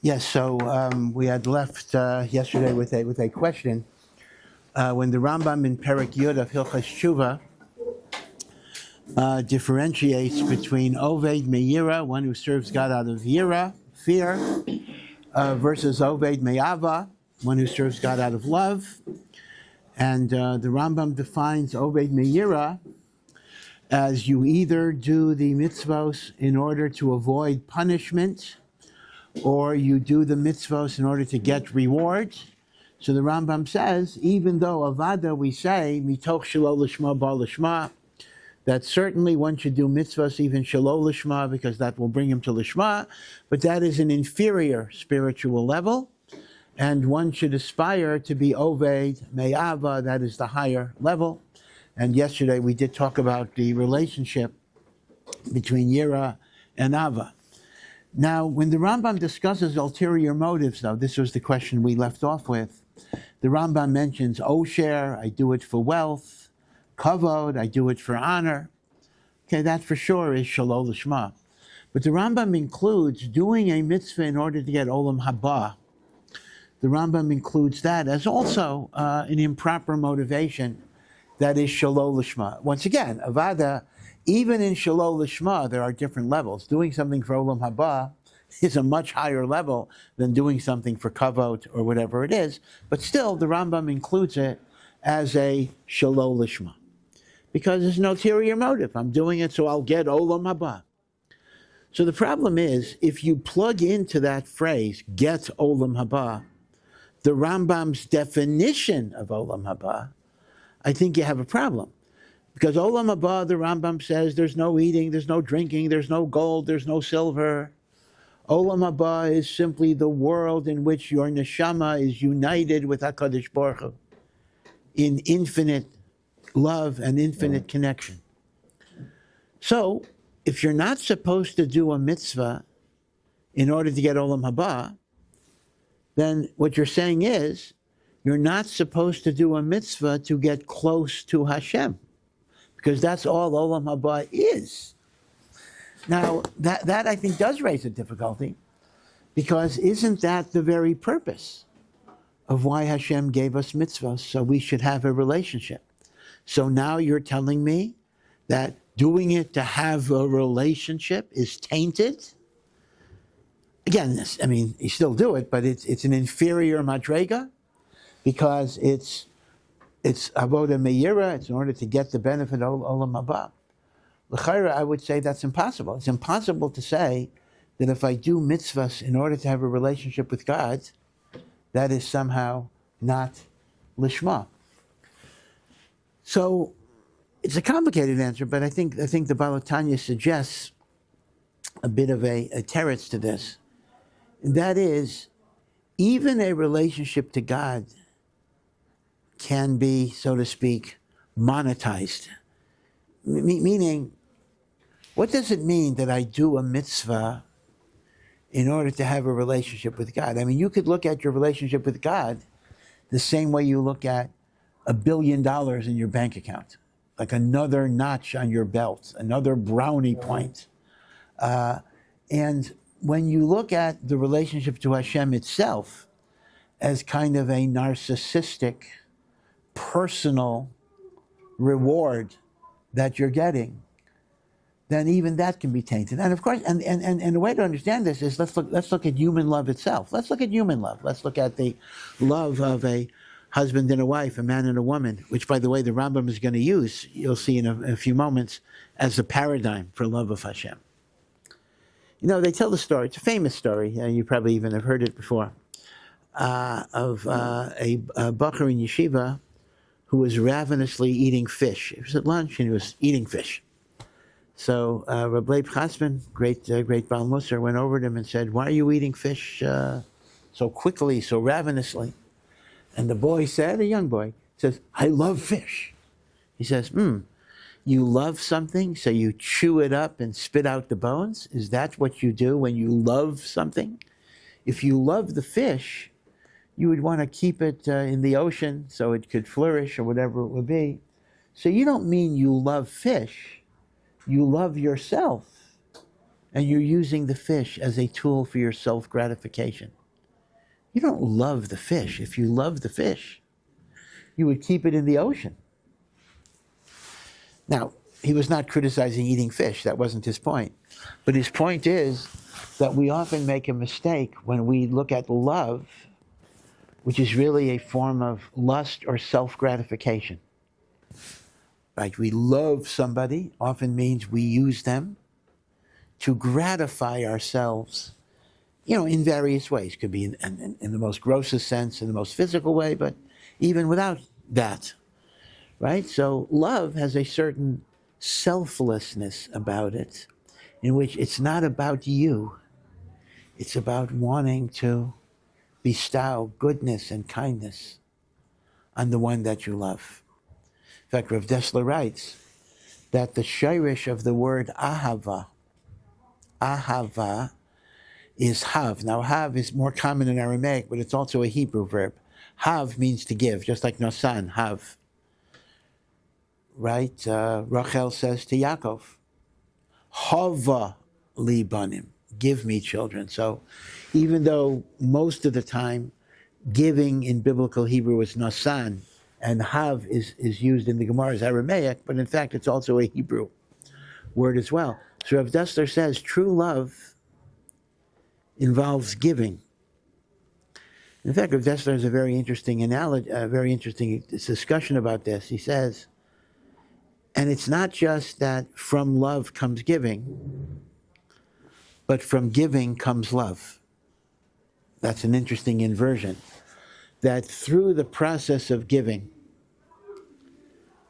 Yes, so we had left yesterday with a question. When the Rambam in Perek Yud of Hilchos Tshuva differentiates between Oved Me'ira, one who serves God out of yira, fear, versus Oved Me'ava, one who serves God out of love. And the Rambam defines Oved Me'ira as you either do the mitzvos in order to avoid punishment, or you do the mitzvos in order to get reward. So the Rambam says, even though avada we say, mitoch shelo lishma ba lishma, that certainly one should do mitzvahs even shelo lishma, because that will bring him to lishma, but that is an inferior spiritual level, and one should aspire to be oved me'ava, that is the higher level. And yesterday we did talk about the relationship between yira and ava. Now, when the Rambam discusses ulterior motives, though, this was the question we left off with, the Rambam mentions osher, I do it for wealth, kavod, I do it for honor. Okay, that for sure is shelo lishma. But the Rambam includes doing a mitzvah in order to get Olam Haba. The Rambam includes that as also an improper motivation that is shelo lishma. Once again, avada, even in shelo lishma, there are different levels. Doing something for Olam Haba is a much higher level than doing something for kavod or whatever it is. But still, the Rambam includes it as a shelo lishma, because there's an ulterior motive. I'm doing it so I'll get Olam Haba. So the problem is, if you plug into that phrase, get Olam Haba, the Rambam's definition of Olam Haba, I think you have a problem. Because Olam Haba, the Rambam says, there's no eating, there's no drinking, there's no gold, there's no silver. Olam Haba is simply the world in which your neshama is united with HaKadosh Baruch Hu in infinite love and infinite connection. So, if you're not supposed to do a mitzvah in order to get Olam Haba, then what you're saying is, you're not supposed to do a mitzvah to get close to Hashem, because that's all Olam Haba is. Now, that I think does raise a difficulty, because isn't that the very purpose of why Hashem gave us mitzvahs, so we should have a relationship? So now you're telling me that doing it to have a relationship is tainted? Again, I mean, you still do it, but it's an inferior madrega, because it's avoda me'ira, it's in order to get the benefit of Olam Haba. L'chaira, I would say that's impossible. It's impossible to say that if I do mitzvahs in order to have a relationship with God, that is somehow not lishma. So it's a complicated answer, but I think the Balatanya suggests a bit of a teretz to this. And that is, even a relationship to God can be, so to speak, monetized. Meaning, what does it mean that I do a mitzvah in order to have a relationship with God? I mean, you could look at your relationship with God the same way you look at $1 billion in your bank account, like another notch on your belt, another brownie point. And when you look at the relationship to Hashem itself as kind of a narcissistic, personal reward that you're getting, then even that can be tainted. And of course, and the way to understand this is let's look at human love itself. Let's look at human love. Let's look at the love of a husband and a wife, a man and a woman, which, by the way, the Rambam is going to use, you'll see in a few moments, as the paradigm for love of Hashem. You know, they tell the story, it's a famous story, you probably even have heard it before, of a bacher in Yeshiva who was ravenously eating fish. It was at lunch and he was eating fish. So Reb Leib Chasman, great Baal Musar, went over to him and said, "Why are you eating fish so quickly, so ravenously?" And the boy said, a young boy, says, "I love fish." He says, "You love something, so you chew it up and spit out the bones? Is that what you do when you love something? If you love the fish, you would want to keep it in the ocean so it could flourish or whatever it would be. So you don't mean you love fish, you love yourself. and you're using the fish as a tool for your self-gratification. You don't love the fish. If you love the fish, you would keep it in the ocean. Now, he was not criticizing eating fish. That wasn't his point. But his point is that we often make a mistake when we look at love, which is really a form of lust or self-gratification. Right? We love somebody often means we use them to gratify ourselves, in various ways. Could be in the most grossest sense, in the most physical way, but even without that, right? So love has a certain selflessness about it, in which it's not about you. It's about wanting to bestow goodness and kindness on the one that you love. In fact, Rav Dessler writes that the shirish of the word ahava is hav. Now, hav is more common in Aramaic, but it's also a Hebrew verb. Hav means to give, just like nosan, hav. Right? Rachel says to Yaakov, hava li banim, give me children. So even though most of the time giving in biblical Hebrew is nosan, and hav is used in the Gemara as Aramaic, but in fact it's also a Hebrew word as well. So Rav Dessler says true love involves giving. In fact, Rav Dessler has a very interesting analogy, a very interesting discussion about this. He says, and it's not just that from love comes giving, but from giving comes love. That's an interesting inversion. That through the process of giving,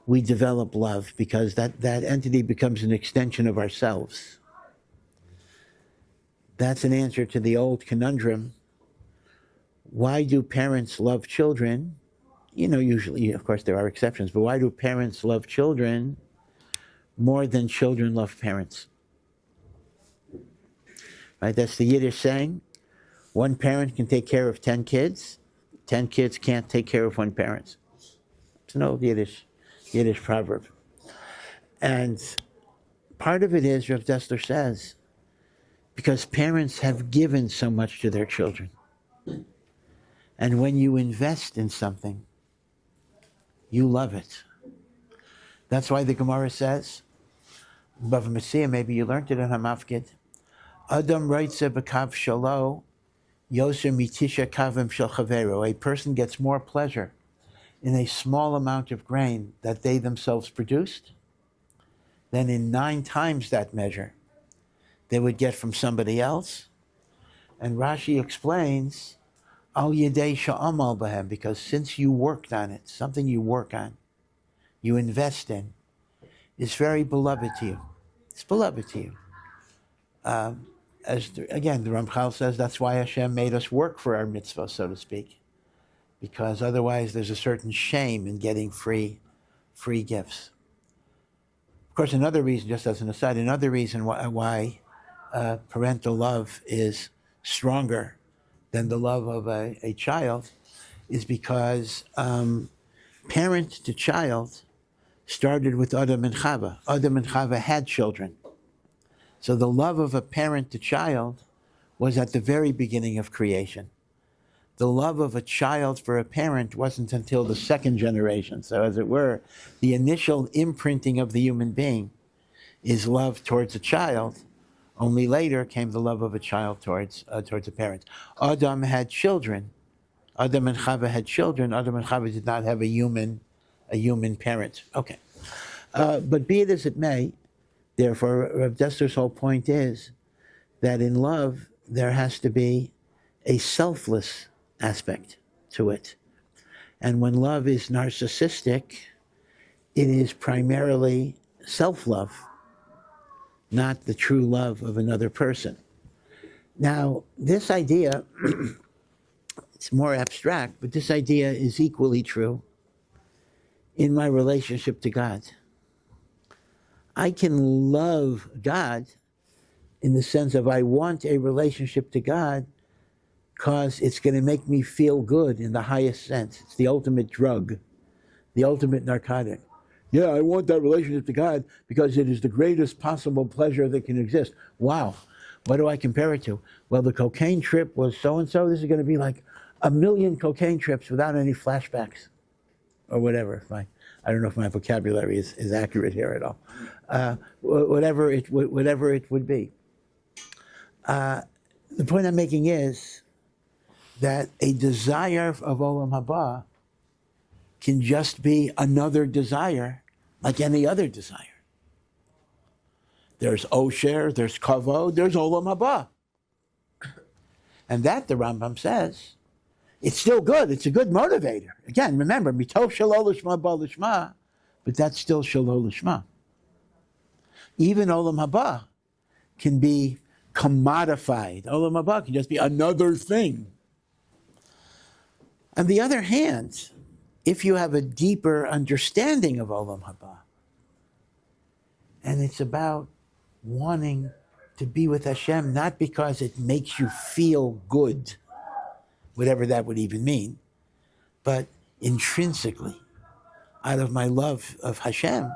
we develop love, because that entity becomes an extension of ourselves. That's an answer to the old conundrum. Why do parents love children? Usually, of course, there are exceptions, but why do parents love children more than children love parents? Right? That's the Yiddish saying. One parent can take care of 10 kids. 10 kids can't take care of one parent. It's an old Yiddish proverb. And part of it is, Rav Dessler says, because parents have given so much to their children. And when you invest in something, you love it. That's why the Gemara says, Bava Metzia, maybe you learned it in Hamafkid, Adam reitze b'kav shalo, yoser mitisha kavim shel chavero. A person gets more pleasure in a small amount of grain that they themselves produced than in 9 times that measure they would get from somebody else. And Rashi explains, al yedei sha'amal b'hem, because since you worked on it, something you work on, you invest in, is very beloved to you. It's beloved to you. The Ramchal says that's why Hashem made us work for our mitzvah, so to speak, because otherwise there's a certain shame in getting free gifts. Of course, another reason, just as an aside, another reason why parental love is stronger than the love of a child is because parent to child started with Adam and Haba. Adam and Haba had children. So the love of a parent to child was at the very beginning of creation. The love of a child for a parent wasn't until the second generation. So as it were, the initial imprinting of the human being is love towards a child. Only later came the love of a child towards a parent. Adam had children. Adam and Hava had children. Adam and Hava did not have a human parent. Okay. But be it as it may, therefore, Rav Dessler's whole point is that in love, there has to be a selfless aspect to it. And when love is narcissistic, it is primarily self-love, not the true love of another person. Now, this idea, it's more abstract, but this idea is equally true in my relationship to God. I can love God in the sense of I want a relationship to God because it's going to make me feel good in the highest sense. It's the ultimate drug, the ultimate narcotic. Yeah, I want that relationship to God because it is the greatest possible pleasure that can exist. Wow, What do I compare it to? Well, the cocaine trip was so-and-so. This is going to be like 1,000,000 cocaine trips without any flashbacks or whatever. I don't know if my vocabulary is accurate here at all. Whatever it would be. The point I'm making is that a desire of Olam Haba can just be another desire like any other desire. There's Osher, there's Kavod, there's Olam Haba. And that, the Rambam says, it's still good. It's a good motivator. Again, remember, Mitov Shalol Lishma Ba Lishma, but that's still Shalol Lishma. Even Olam Haba can be commodified. Olam Haba can just be another thing. On the other hand, if you have a deeper understanding of Olam Haba, and it's about wanting to be with Hashem, not because it makes you feel good, whatever that would even mean, but intrinsically, out of my love of Hashem,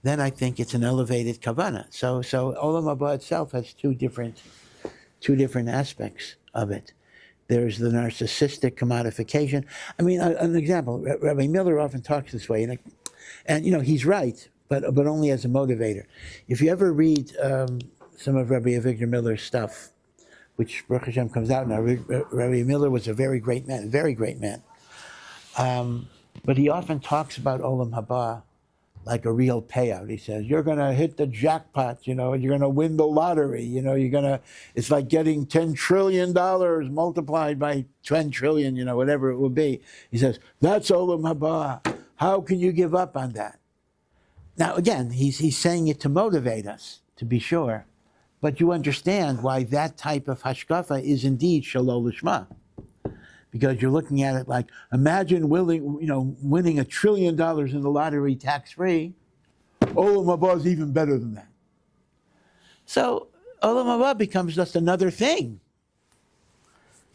then I think it's an elevated kavanah. So Olam Haba itself has two different aspects of it. There's the narcissistic commodification. I mean, an example, Rabbi Miller often talks this way, and he's right, but only as a motivator. If you ever read some of Rabbi Avigdor Miller's stuff, which Baruch Hashem comes out now, Rabbi Miller was a very great man. But he often talks about Olam Haba like a real payout. He says, you're going to hit the jackpot, you're going to win the lottery, it's like getting $10 trillion multiplied by 10 trillion, whatever it will be. He says, that's Olam Haba. How can you give up on that? Now, again, he's saying it to motivate us, to be sure. But you understand why that type of hashkafa is indeed Shalol Lishma. Because you're looking at it like, imagine winning $1 trillion in the lottery tax-free. Olam Haba is even better than that. So Olam Haba becomes just another thing.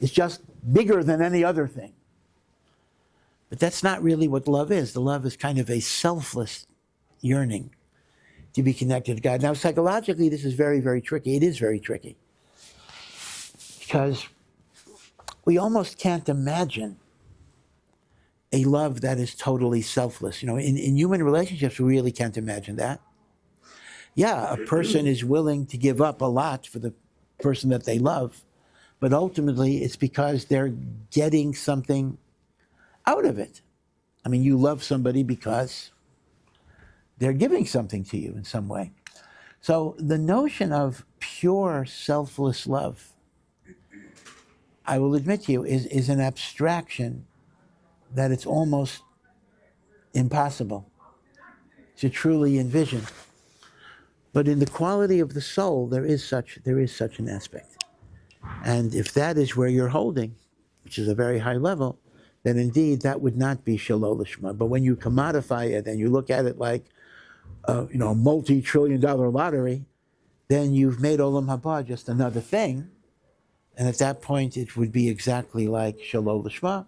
It's just bigger than any other thing. But that's not really what love is. The love is kind of a selfless yearning to be connected to God. Now, psychologically, this is very, very tricky. It is very tricky. Because we almost can't imagine a love that is totally selfless. In human relationships, we really can't imagine that. Yeah, a person is willing to give up a lot for the person that they love, but ultimately it's because they're getting something out of it. I mean, you love somebody because they're giving something to you in some way. So the notion of pure selfless love, I will admit to you, is an abstraction that it's almost impossible to truly envision. But in the quality of the soul, there is such an aspect. And if that is where you're holding, which is a very high level, then indeed that would not be Shalol Lishma. But when you commodify it and you look at it like a multi-trillion-dollar lottery, then you've made Olam Haba just another thing. And at that point, it would be exactly like Shalol Lishma.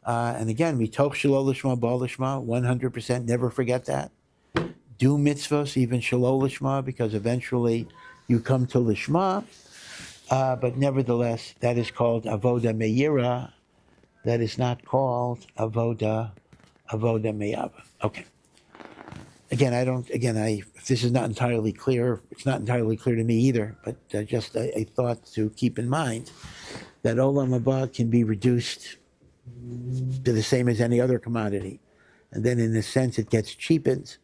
And again, mitoch Shalol Lishma, Ba Lishma, 100%, never forget that. Do mitzvos, even Shalol Lishma, because eventually you come to Lishma. But nevertheless, that is called Avoda Meira. That is not called Avoda Me'ava. Okay. Again, if this is not entirely clear, it's not entirely clear to me either, but just a thought to keep in mind that Olam Haba can be reduced to the same as any other commodity. And then in a sense, it gets cheapened,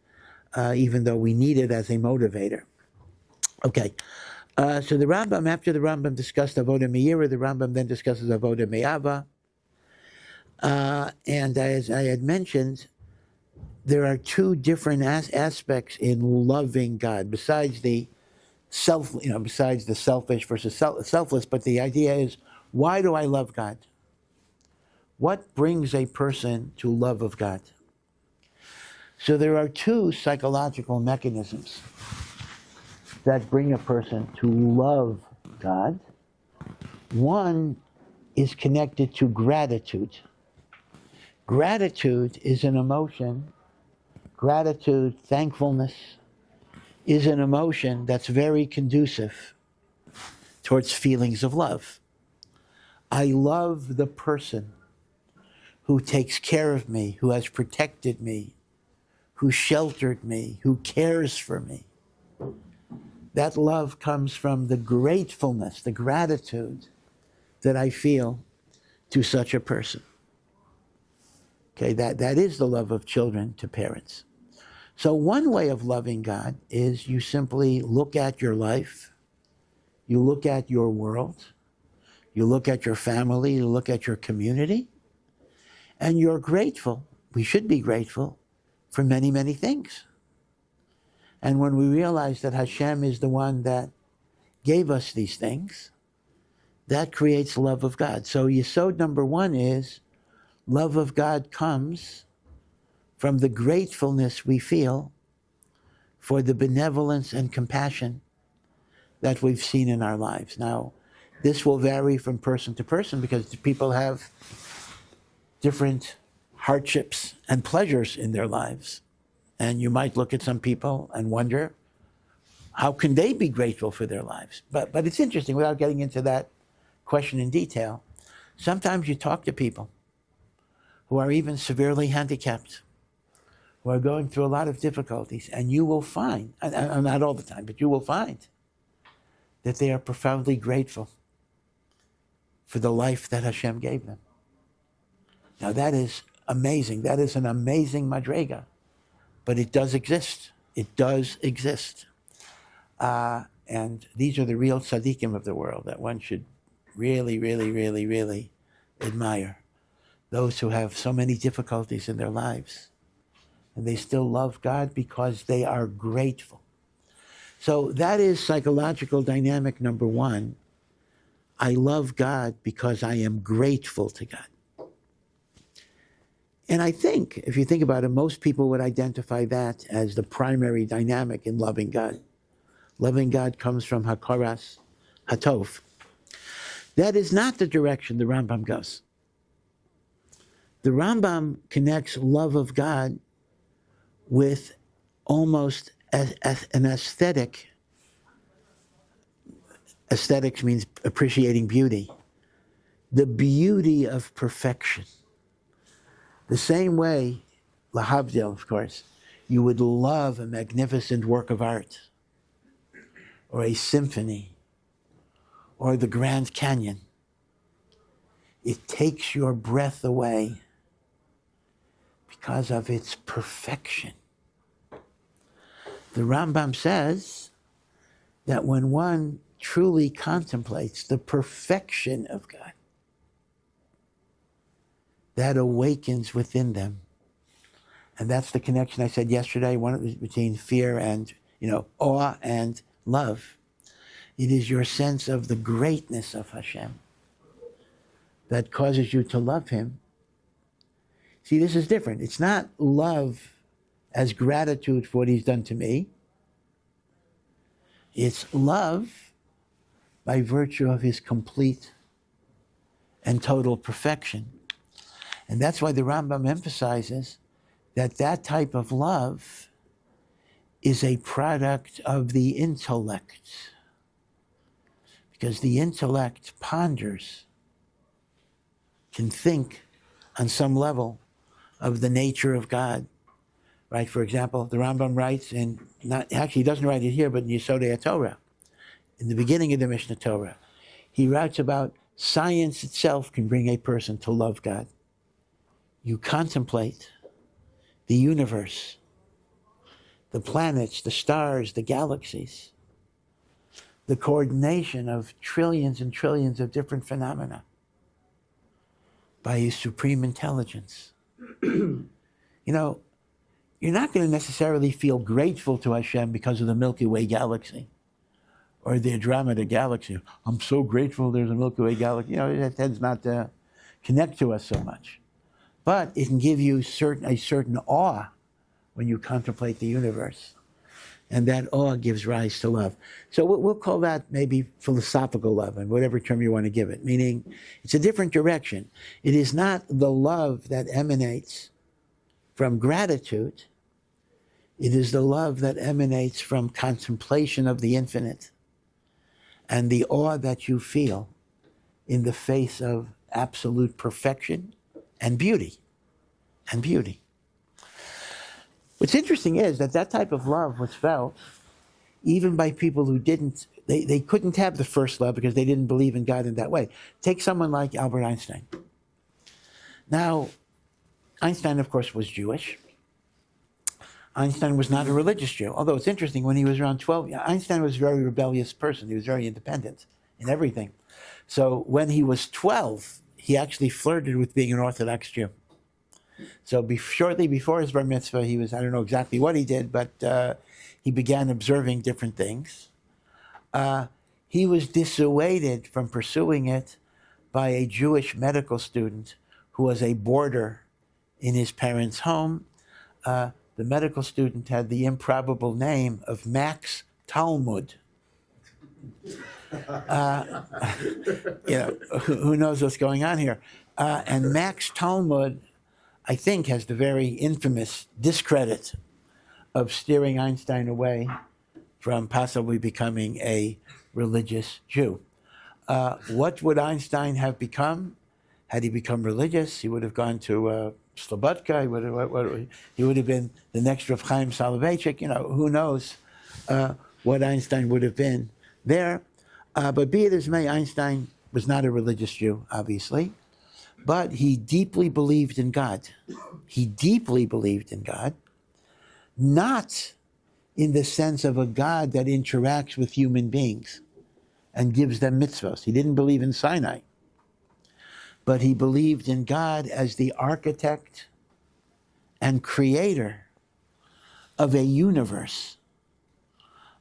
even though we need it as a motivator. Okay. So the Rambam, after the Rambam discussed Avoda Me'ira, the Rambam then discusses Avoda Me'ava. And as I had mentioned, there are two different aspects in loving God, besides the besides the selfish versus selfless. But the idea is, why do I love God? What brings a person to love of God? So there are two psychological mechanisms that bring a person to love God. One is connected to gratitude. Gratitude is an emotion. Gratitude, thankfulness, is an emotion that's very conducive towards feelings of love. I love the person who takes care of me, who has protected me, who sheltered me, who cares for me. That love comes from the gratefulness, the gratitude that I feel to such a person. Okay, that is the love of children to parents. So one way of loving God is you simply look at your life, you look at your world, you look at your family, you look at your community, and you're grateful. We should be grateful for many, many things. And when we realize that Hashem is the one that gave us these things, that creates love of God. So Yesod number one is love of God comes from the gratefulness we feel for the benevolence and compassion that we've seen in our lives. Now, this will vary from person to person because people have different hardships and pleasures in their lives. And you might look at some people and wonder, how can they be grateful for their lives? But it's interesting, without getting into that question in detail, sometimes you talk to people who are even severely handicapped, who are going through a lot of difficulties, and you will find, and not all the time, but you will find that they are profoundly grateful for the life that Hashem gave them. Now that is amazing. That is an amazing madrega, but it does exist. It does exist. And these are the real tzaddikim of the world that one should really, really, really, really admire. Those who have so many difficulties in their lives, and they still love God because they are grateful. So that is psychological dynamic number one. I love God because I am grateful to God. And I think, if you think about it, most people would identify that as the primary dynamic in loving God. Loving God comes from hakaras hatov. That is not the direction the Rambam goes. The Rambam connects love of God with almost an aesthetic. Aesthetics means appreciating beauty. The beauty of perfection. The same way, lahavdil, of course, you would love a magnificent work of art, or a symphony, or the Grand Canyon. It takes your breath away because of its perfection. The Rambam says that when one truly contemplates the perfection of God, that awakens within them. And that's the connection I said yesterday, between fear and, awe and love. It is your sense of the greatness of Hashem that causes you to love him. See, this is different. It's not love as gratitude for what he's done to me. It's love by virtue of his complete and total perfection. And that's why the Rambam emphasizes that type of love is a product of the intellect. Because the intellect ponders, can think on some level of the nature of God. Right? For example, the Rambam writes he doesn't write it here, but in Yesodei HaTorah, in the beginning of the Mishnah Torah, he writes about science itself can bring a person to love God. You contemplate the universe, the planets, the stars, the galaxies, the coordination of trillions and trillions of different phenomena by his supreme intelligence. You're not going to necessarily feel grateful to Hashem because of the Milky Way galaxy or the Andromeda galaxy. I'm so grateful there's a Milky Way galaxy. That tends not to connect to us so much. But it can give you a certain awe when you contemplate the universe. And that awe gives rise to love. So we'll call that maybe philosophical love, and whatever term you want to give it, meaning it's a different direction. It is not the love that emanates from gratitude. It is the love that emanates from contemplation of the infinite and the awe that you feel in the face of absolute perfection and beauty. And beauty. What's interesting is that type of love was felt even by people who didn't, they couldn't have the first love because they didn't believe in God in that way. Take someone like Albert Einstein. Now, Einstein, of course, was Jewish. Einstein was not a religious Jew, although it's interesting, when he was around 12, Einstein was a very rebellious person. He was very independent in everything. So when he was 12, he actually flirted with being an Orthodox Jew. So shortly before his bar mitzvah, he was, I don't know exactly what he did, but he began observing different things. He was dissuaded from pursuing it by a Jewish medical student who was a boarder in his parents' home. The medical student had the improbable name of Max Talmud. Who knows what's going on here? And Max Talmud, I think, has the very infamous discredit of steering Einstein away from possibly becoming a religious Jew. What would Einstein have become had he become religious? He would have gone to Slobodka. He would have been the next Rav Chaim Soloveitchik. Who knows what Einstein would have been there. But be it as may, Einstein was not a religious Jew, obviously. But he deeply believed in God. He deeply believed in God, not in the sense of a God that interacts with human beings and gives them mitzvot. He didn't believe in Sinai. But he believed in God as the architect and creator of a universe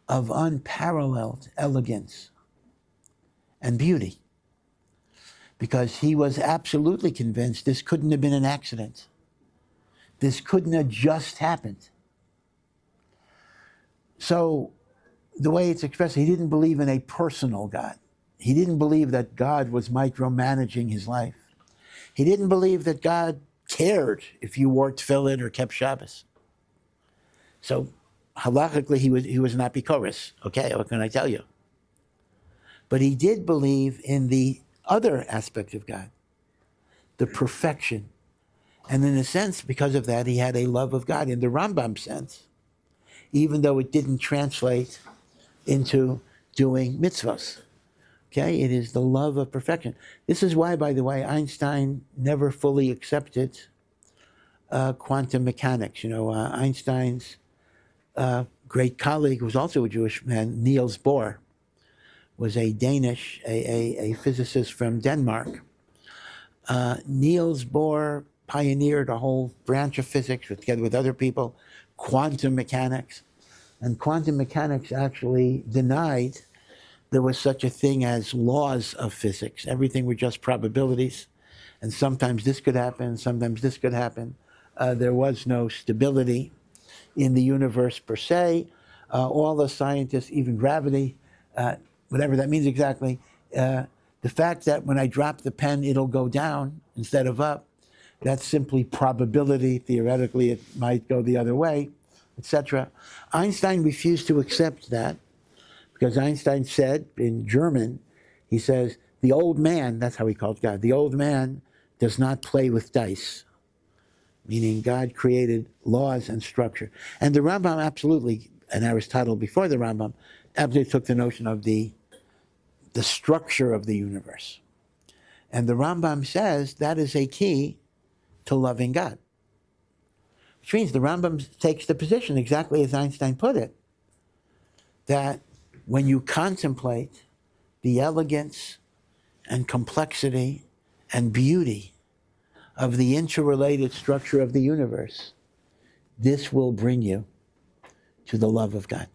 of unparalleled elegance and beauty. Because he was absolutely convinced this couldn't have been an accident. This couldn't have just happened. So the way it's expressed, he didn't believe in a personal God. He didn't believe that God was micromanaging his life. He didn't believe that God cared if you wore tefillin or kept Shabbos. So halachically, he was not Bikoris. Okay, what can I tell you? But he did believe in the other aspect of God, the perfection. And in a sense, because of that, he had a love of God in the Rambam sense, even though it didn't translate into doing mitzvahs. Okay, it is the love of perfection. This is why, by the way, Einstein never fully accepted quantum mechanics. Einstein's great colleague, who was also a Jewish man, Niels Bohr, was a Danish, a physicist from Denmark. Niels Bohr pioneered a whole branch of physics together with other people, quantum mechanics. And quantum mechanics actually denied there was such a thing as laws of physics. Everything were just probabilities. And sometimes this could happen, sometimes this could happen. There was no stability in the universe per se. All the scientists, even gravity, whatever that means exactly, the fact that when I drop the pen, it'll go down instead of up, that's simply probability. Theoretically, it might go the other way, etc. Einstein refused to accept that because Einstein said in German, he says, the old man, that's how he called God, the old man does not play with dice, meaning God created laws and structure. And the Rambam absolutely, and Aristotle before the Rambam, absolutely took the notion of the structure of the universe. And the Rambam says that is a key to loving God. Which means the Rambam takes the position exactly as Einstein put it, that when you contemplate the elegance and complexity and beauty of the interrelated structure of the universe, this will bring you to the love of God.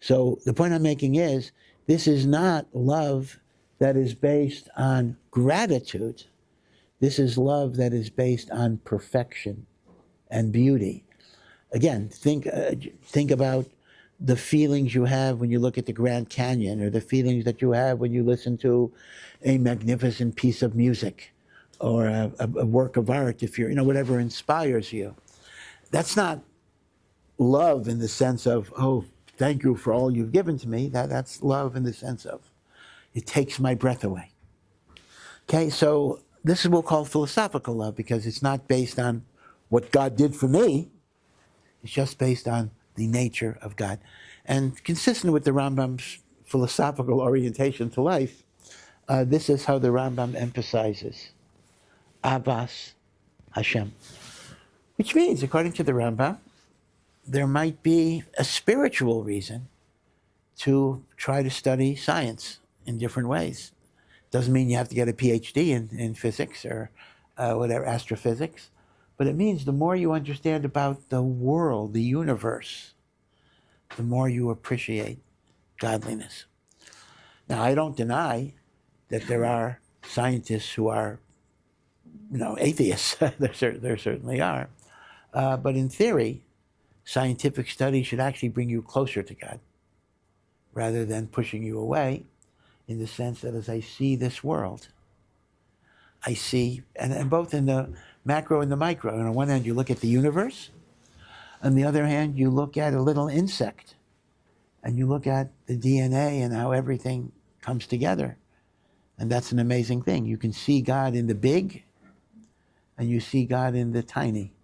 So the point I'm making is, this is not love that is based on gratitude. This is love that is based on perfection and beauty. Again, think about the feelings you have when you look at the Grand Canyon, or the feelings that you have when you listen to a magnificent piece of music, or a work of art, if you're, whatever inspires you. That's not love in the sense of, oh, thank you for all you've given to me. That's love in the sense of It takes my breath away. Okay, so this is what we'll call philosophical love, because it's not based on what God did for me. It's just based on the nature of God. And consistent with the Rambam's philosophical orientation to life, this is how the Rambam emphasizes Abbas Hashem. Which means, according to the Rambam, there might be a spiritual reason to try to study science in different ways. Doesn't mean you have to get a PhD in physics or whatever, astrophysics, but it means the more you understand about the world, the universe, the more you appreciate godliness. Now, I don't deny that there are scientists who are, atheists. there certainly are. But in theory, scientific study should actually bring you closer to God rather than pushing you away, in the sense that as I see this world, I see, and both in the macro and the micro. And on one hand, you look at the universe. On the other hand, you look at a little insect, and you look at the DNA and how everything comes together. And that's an amazing thing. You can see God in the big, and you see God in the tiny,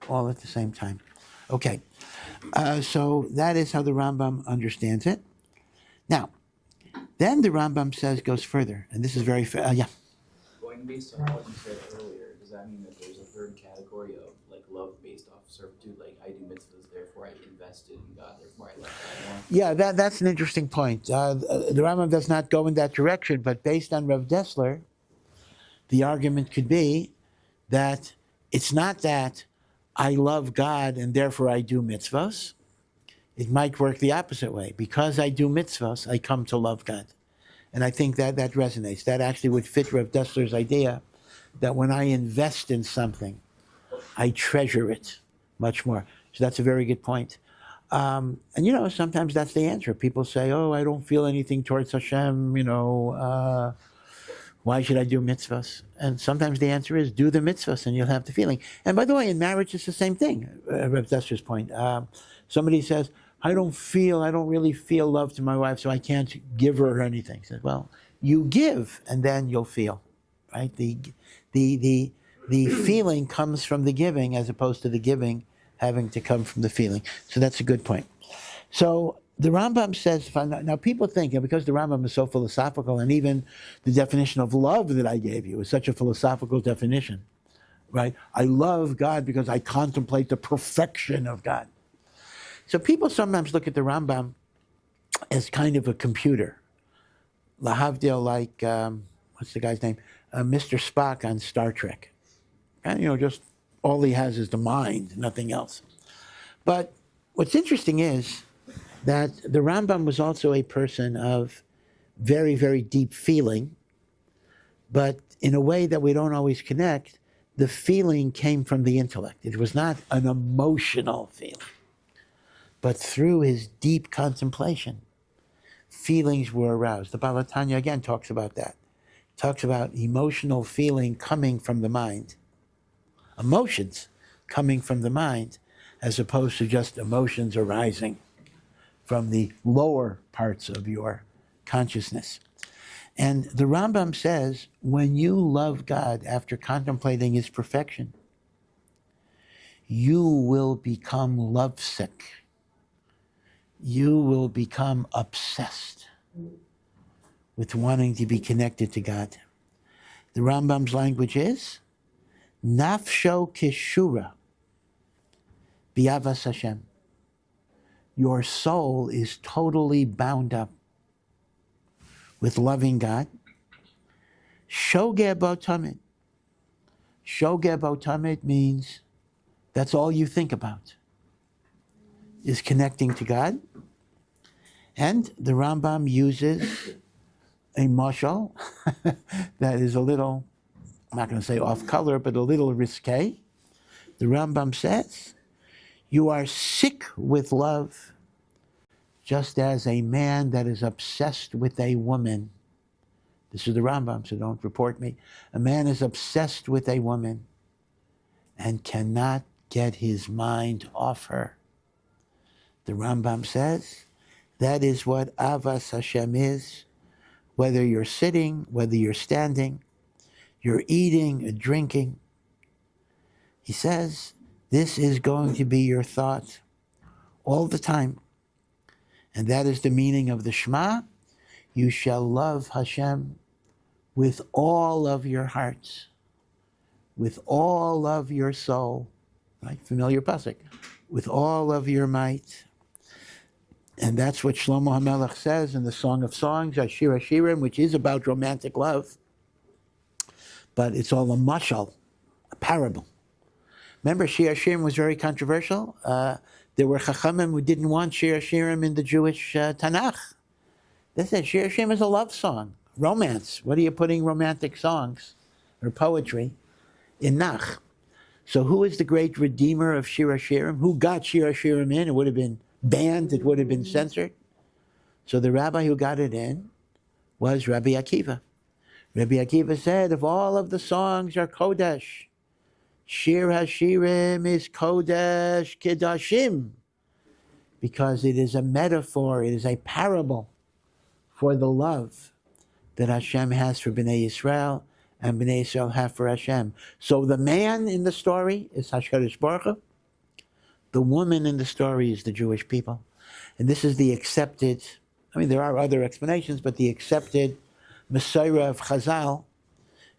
all at the same time. Okay, so that is how the Rambam understands it. Now, then the Rambam goes further, and this is very, Going based on what you said earlier, does that mean that there's a third category of love based off servitude? I do mitzvahs, therefore I invested in God, therefore I love God more? Yeah, that's an interesting point. The Rambam does not go in that direction, but based on Rav Dessler, the argument could be that it's not that I love God and therefore I do mitzvahs. It might work the opposite way. Because I do mitzvahs, I come to love God. And I think that resonates. That actually would fit Rav Dessler's idea that when I invest in something, I treasure it much more. So that's a very good point. And sometimes that's the answer. People say, oh, I don't feel anything towards Hashem, why should I do mitzvahs? And sometimes the answer is do the mitzvahs and you'll have the feeling. And by the way, in marriage, it's the same thing, Rav Dessler's point. Somebody says, I don't really feel love to my wife, so I can't give her anything. Says, well, you give, and then you'll feel, right? The feeling comes from the giving, as opposed to the giving having to come from the feeling. So that's a good point. So the Rambam says, now people think, because the Rambam is so philosophical, and even the definition of love that I gave you is such a philosophical definition, right? I love God because I contemplate the perfection of God. So people sometimes look at the Rambam as kind of a computer. Lahavdil, like, what's the guy's name? Mr. Spock on Star Trek. And, just all he has is the mind, nothing else. But what's interesting is that the Rambam was also a person of very, very deep feeling, but in a way that we don't always connect. The feeling came from the intellect. It was not an emotional feeling. But through his deep contemplation, feelings were aroused. The Baba Tanya again talks about that. Talks about emotional feeling coming from the mind. Emotions coming from the mind, as opposed to just emotions arising from the lower parts of your consciousness. And the Rambam says, when you love God after contemplating his perfection, you will become lovesick. You will become obsessed with wanting to be connected to God. The Rambam's language is, Nafsho kishura bi'avas Hashem. Your soul is totally bound up with loving God. Shogeh bo tamid. Shogeh bo tamid means that's all you think about, is connecting to God. And the Rambam uses a mashal that is a little, I'm not going to say off color, but a little risque. The Rambam says, you are sick with love, just as a man that is obsessed with a woman. This is the Rambam, so don't report me. A man is obsessed with a woman and cannot get his mind off her. The Rambam says, that is what Avas Hashem is, whether you're sitting, whether you're standing, you're eating and drinking. He says, this is going to be your thought all the time. And that is the meaning of the Shema. You shall love Hashem with all of your hearts, with all of your soul, right? Familiar pasuk, with all of your might. And that's what Shlomo HaMelech says in the Song of Songs, Shir HaShirim, which is about romantic love. But it's all a mashal, a parable. Remember, Shir HaShirim was very controversial. There were Chachamim who didn't want Shir HaShirim in the Jewish Tanakh. They said Shir HaShirim is a love song, romance. What are you putting romantic songs or poetry in Nach? So who is the great redeemer of Shir HaShirim? Who got Shir HaShirim in? It would have been banned, it would have been censored. So the rabbi who got it in was Rabbi Akiva. Rabbi Akiva said, if all of the songs are Kodesh, Shir HaShirim is Kodesh Kedoshim, because it is a metaphor, it is a parable for the love that Hashem has for Bnei Yisrael and Bnei Yisrael have for Hashem. So the man in the story is HaKadosh Baruch Hu. The woman in the story is the Jewish people. And this is the accepted, there are other explanations, but the accepted Messiah of Chazal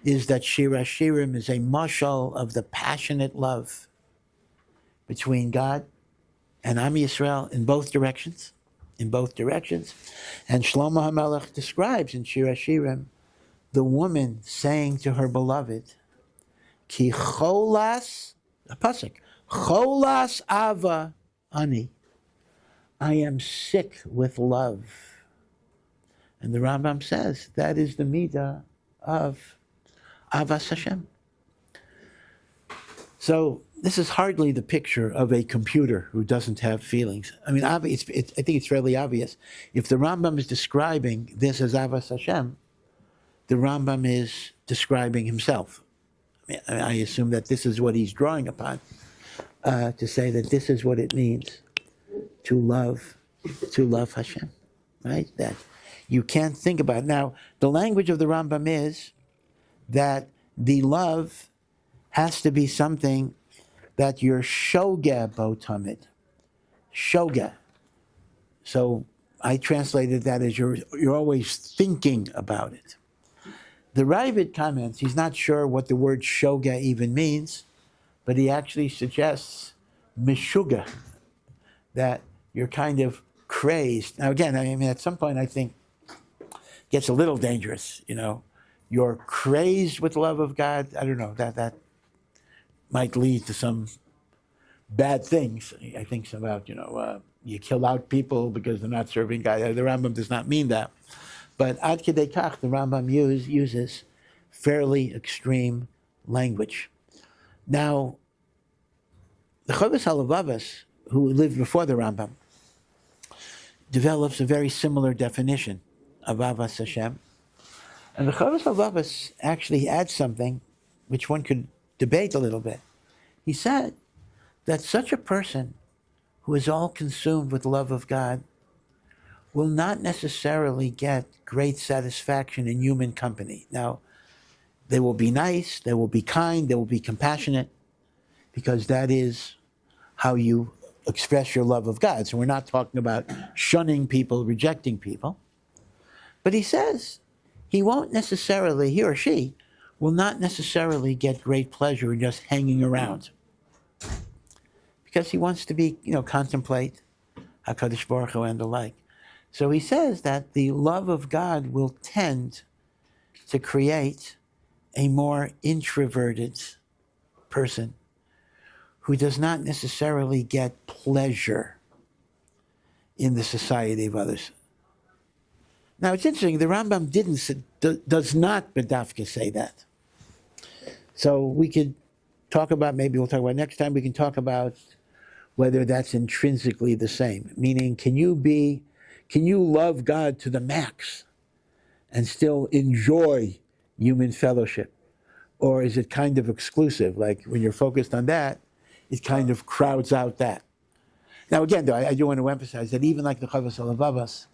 is that Shir HaShirim is a mashal of the passionate love between God and Am Yisrael in both directions. And Shlomo HaMelech describes in Shir HaShirim the woman saying to her beloved, Ki cholas, a pasuk, cholas ava ani, I am sick with love. And the Rambam says that is the midah of Avas Hashem. So this is hardly the picture of a computer who doesn't have feelings. I think it's fairly obvious. If the Rambam is describing this as Avas Hashem, the Rambam is describing himself. I assume that this is what he's drawing upon, to say that this is what it means to love Hashem, right? That you can't think about it. Now, the language of the Rambam is that the love has to be something that you're shoga botamid. Shoga. So I translated that as you're always thinking about it. The Ravid comments, he's not sure what the word shoga even means, but he actually suggests mishuga, that you're kind of crazed. Now again, at some point I think it gets a little dangerous, You're crazed with love of God. I don't know, that might lead to some bad things. I think about, you kill out people because they're not serving God. The Rambam does not mean that. But ad kedei kach, the Rambam uses fairly extreme language. Now, the Chovos HaLevavos, who lived before the Rambam, develops a very similar definition of Avas Hashem. And the Chovos HaLevavos actually adds something which one could debate a little bit. He said that such a person who is all consumed with love of God will not necessarily get great satisfaction in human company. Now, they will be nice, they will be kind, they will be compassionate, because that is how you express your love of God. So we're not talking about shunning people, rejecting people. But he says he won't necessarily, he or she, will not necessarily get great pleasure in just hanging around. Because he wants to be, contemplate HaKadosh Baruch Hu and the like. So he says that the love of God will tend to create a more introverted person who does not necessarily get pleasure in the society of others. Now it's interesting, the Rambam does not bedafka say that. So we could talk about, maybe we'll talk about next time, we can talk about whether that's intrinsically the same. Meaning, can you love God to the max and still enjoy human fellowship? Or is it kind of exclusive? Like when you're focused on that, it kind of crowds out that. Now again, though, I do want to emphasize that even like the Chovos HaLevavos,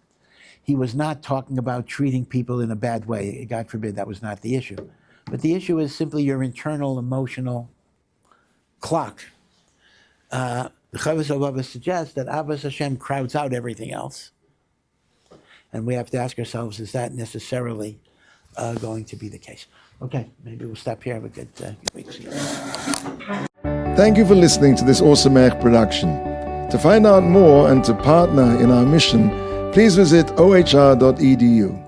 he was not talking about treating people in a bad way. God forbid, that was not the issue. But the issue is simply your internal emotional clock. The Chovos HaLevavos suggests that Avos Hashem crowds out everything else. And we have to ask ourselves, is that necessarily going to be the case? Okay, maybe we'll stop here. Have a good week. Thank you for listening to this Ohr Somayach production. To find out more and to partner in our mission, please visit ohr.edu.